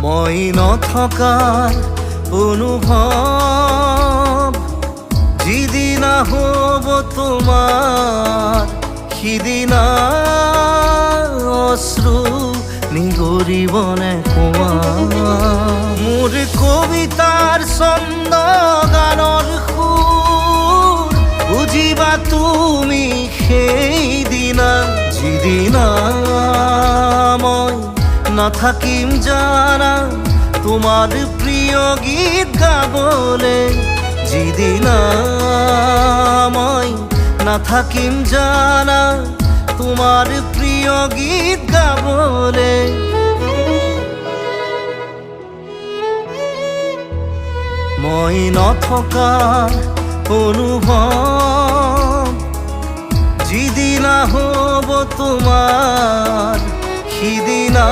মই নথকাৰ অনুভৱ যিদিনা হ'ব তোমাৰ সিদিনা অশ্ৰু নিগৰিবনে কোৱা মোৰ কবিতাৰ ছন্দ গানৰ সুৰ বুজিবা তুমি সেইদিনা যিদিনা মই নাথাকিম জানা তোমাৰ প্ৰিয় গীত গাবলে যিদিনা মই নাথাকিম জানা তোমাৰ প্ৰিয় গীত গাবলে মই নথকাৰ অনুভৱ যিদিনা হ'ব তোমাৰ সিদিনা